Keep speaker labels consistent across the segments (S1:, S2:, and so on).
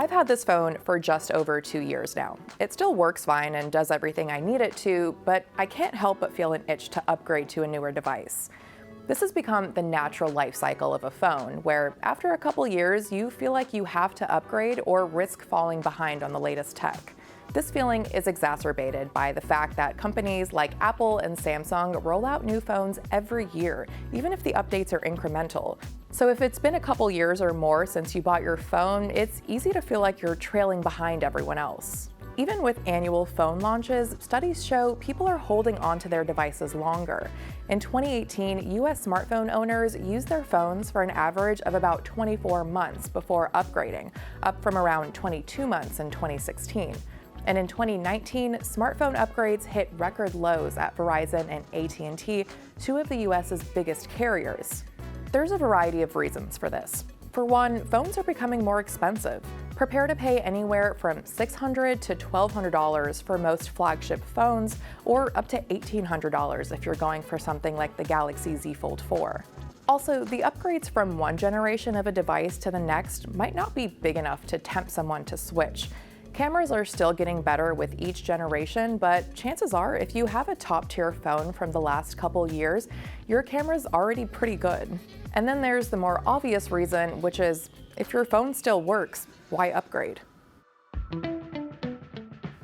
S1: I've had this phone for just over 2 years now. It still works fine and does everything I need it to, but I can't help but feel an itch to upgrade to a newer device. This has become the natural life cycle of a phone, where after a couple years, you feel like you have to upgrade or risk falling behind on the latest tech. This feeling is exacerbated by the fact that companies like Apple and Samsung roll out new phones every year, even if the updates are incremental. So if it's been a couple years or more since you bought your phone, it's easy to feel like you're trailing behind everyone else. Even with annual phone launches, studies show people are holding onto their devices longer. In 2018, US smartphone owners used their phones for an average of about 24 months before upgrading, up from around 22 months in 2016. And in 2019, smartphone upgrades hit record lows at Verizon and AT&T, two of the US's biggest carriers. There's a variety of reasons for this. For one, phones are becoming more expensive. Prepare to pay anywhere from $600 to $1,200 for most flagship phones, or up to $1,800 if you're going for something like the Galaxy Z Fold 4. Also, the upgrades from one generation of a device to the next might not be big enough to tempt someone to switch. Cameras are still getting better with each generation, but chances are if you have a top-tier phone from the last couple years, your camera's already pretty good. And then there's the more obvious reason, which is if your phone still works, why upgrade?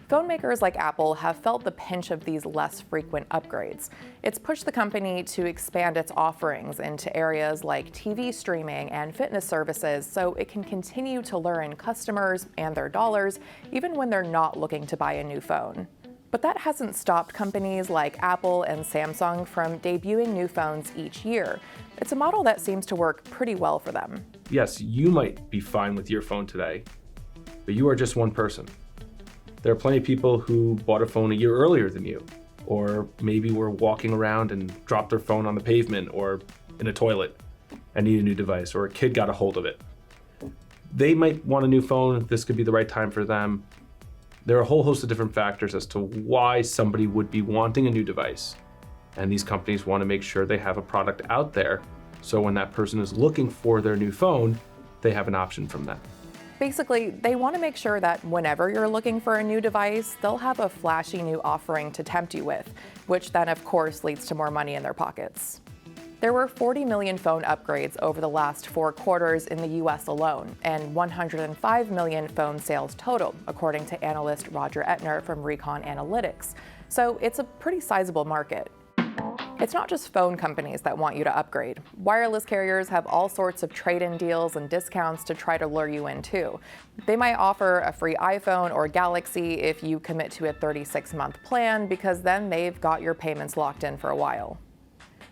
S1: Phone makers like Apple have felt the pinch of these less frequent upgrades. It's pushed the company to expand its offerings into areas like TV streaming and fitness services so it can continue to lure in customers and their dollars even when they're not looking to buy a new phone. But that hasn't stopped companies like Apple and Samsung from debuting new phones each year. It's a model that seems to work pretty well for them.
S2: Yes, you might be fine with your phone today, but you are just one person. There are plenty of people who bought a phone a year earlier than you, or maybe were walking around and dropped their phone on the pavement or in a toilet and need a new device, or a kid got a hold of it. They might want a new phone. This could be the right time for them. There are a whole host of different factors as to why somebody would be wanting a new device. And these companies want to make sure they have a product out there, so when that person is looking for their new phone, they have an option from that.
S1: Basically, they want to make sure that whenever you're looking for a new device, they'll have a flashy new offering to tempt you with, which then of course leads to more money in their pockets. There were 40 million phone upgrades over the last 4 quarters in the US alone, and 105 million phone sales total, according to analyst Roger Ettner from Recon Analytics. So it's a pretty sizable market. It's not just phone companies that want you to upgrade. Wireless carriers have all sorts of trade-in deals and discounts to try to lure you in too. They might offer a free iPhone or Galaxy if you commit to a 36-month plan, because then they've got your payments locked in for a while.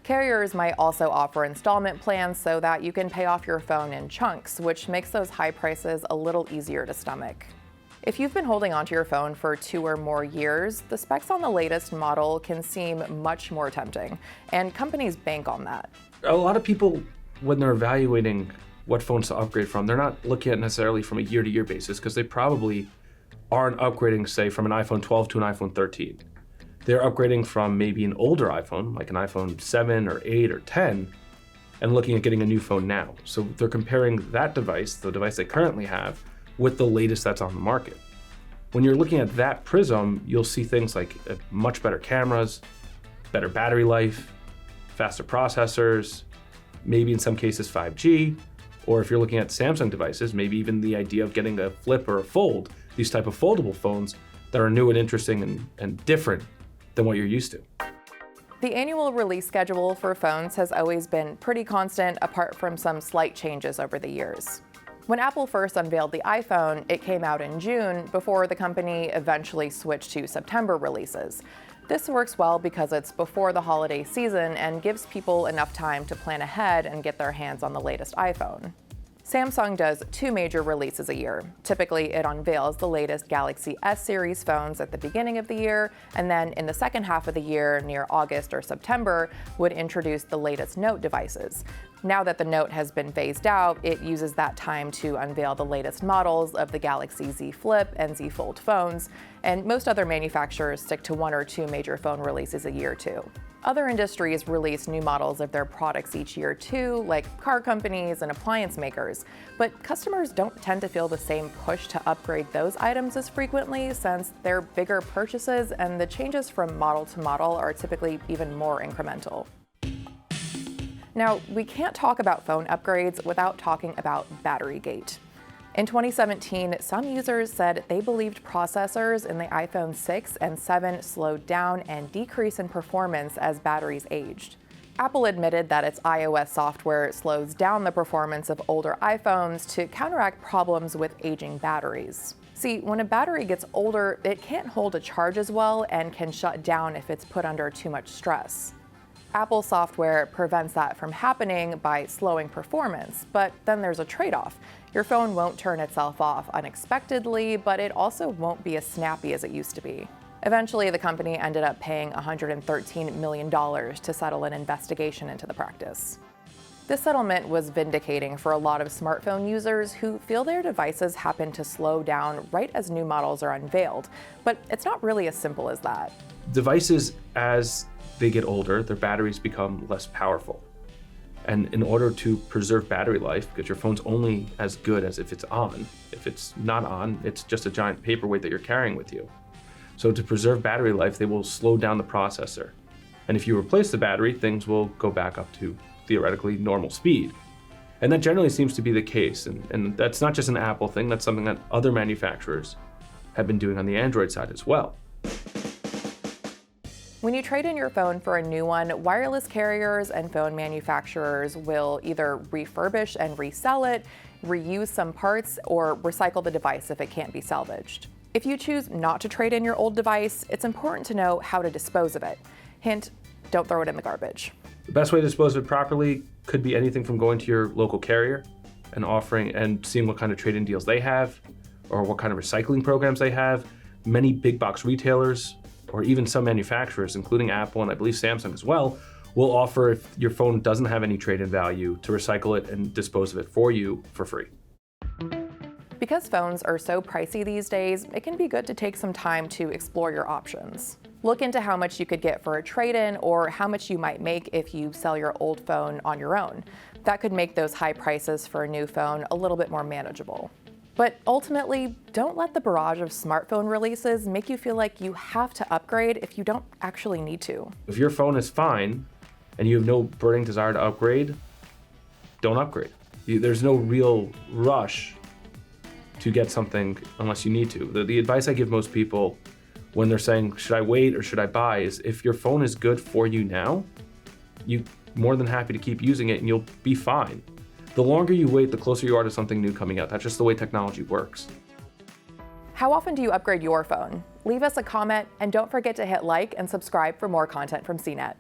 S1: Carriers might also offer installment plans so that you can pay off your phone in chunks, which makes those high prices a little easier to stomach. If you've been holding onto your phone for 2 or more years, the specs on the latest model can seem much more tempting, and companies bank on that.
S2: A lot of people, when they're evaluating what phones to upgrade from, they're not looking at it necessarily from a year-to-year basis, because they probably aren't upgrading, say, from an iPhone 12 to an iPhone 13. They're upgrading from maybe an older iPhone, like an iPhone 7 or 8 or 10, and looking at getting a new phone now. So they're comparing that device, the device they currently have, with the latest that's on the market. When you're looking at that prism, you'll see things like much better cameras, better battery life, faster processors, maybe in some cases 5G, or if you're looking at Samsung devices, maybe even the idea of getting a flip or a fold, these type of foldable phones that are new and interesting and different than what you're used to.
S1: The annual release schedule for phones has always been pretty constant, apart from some slight changes over the years. When Apple first unveiled the iPhone, it came out in June before the company eventually switched to September releases. This works well because it's before the holiday season and gives people enough time to plan ahead and get their hands on the latest iPhone. Samsung does 2 major releases a year. Typically, it unveils the latest Galaxy S series phones at the beginning of the year, and then in the second half of the year, near August or September, would introduce the latest Note devices. Now that the Note has been phased out, it uses that time to unveil the latest models of the Galaxy Z Flip and Z Fold phones, and most other manufacturers stick to 1 or 2 major phone releases a year too. Other industries release new models of their products each year too, like car companies and appliance makers. But customers don't tend to feel the same push to upgrade those items as frequently since they're bigger purchases and the changes from model to model are typically even more incremental. Now, we can't talk about phone upgrades without talking about Batterygate. In 2017, some users said they believed processors in the iPhone 6 and 7 slowed down and decreased in performance as batteries aged. Apple admitted that its iOS software slows down the performance of older iPhones to counteract problems with aging batteries. See, when a battery gets older, it can't hold a charge as well and can shut down if it's put under too much stress. Apple software prevents that from happening by slowing performance, but then there's a trade-off. Your phone won't turn itself off unexpectedly, but it also won't be as snappy as it used to be. Eventually, the company ended up paying $113 million to settle an investigation into the practice. This settlement was vindicating for a lot of smartphone users who feel their devices happen to slow down right as new models are unveiled, but it's not really as simple as that.
S2: Devices, as they get older, their batteries become less powerful. And in order to preserve battery life, because your phone's only as good as if it's on. If it's not on, it's just a giant paperweight that you're carrying with you. So to preserve battery life, they will slow down the processor. And if you replace the battery, things will go back up to theoretically normal speed. And that generally seems to be the case. And that's not just an Apple thing, that's something that other manufacturers have been doing on the Android side as well.
S1: When you trade in your phone for a new one, wireless carriers and phone manufacturers will either refurbish and resell it, reuse some parts, or recycle the device if it can't be salvaged. If you choose not to trade in your old device, it's important to know how to dispose of it. Hint, don't throw it in the garbage.
S2: The best way to dispose of it properly could be anything from going to your local carrier and seeing what kind of trade-in deals they have, or what kind of recycling programs they have. Many big box retailers, or even some manufacturers, including Apple and I believe Samsung as well, will offer, if your phone doesn't have any trade-in value, to recycle it and dispose of it for you for free.
S1: Because phones are so pricey these days, it can be good to take some time to explore your options. Look into how much you could get for a trade-in or how much you might make if you sell your old phone on your own. That could make those high prices for a new phone a little bit more manageable. But ultimately, don't let the barrage of smartphone releases make you feel like you have to upgrade if you don't actually need to.
S2: If your phone is fine and you have no burning desire to upgrade, don't upgrade. There's no real rush to get something unless you need to. The advice I give most people when they're saying, should I wait or should I buy, is if your phone is good for you now, you're more than happy to keep using it and you'll be fine. The longer you wait, the closer you are to something new coming out. That's just the way technology works.
S1: How often do you upgrade your phone? Leave us a comment and don't forget to hit like and subscribe for more content from CNET.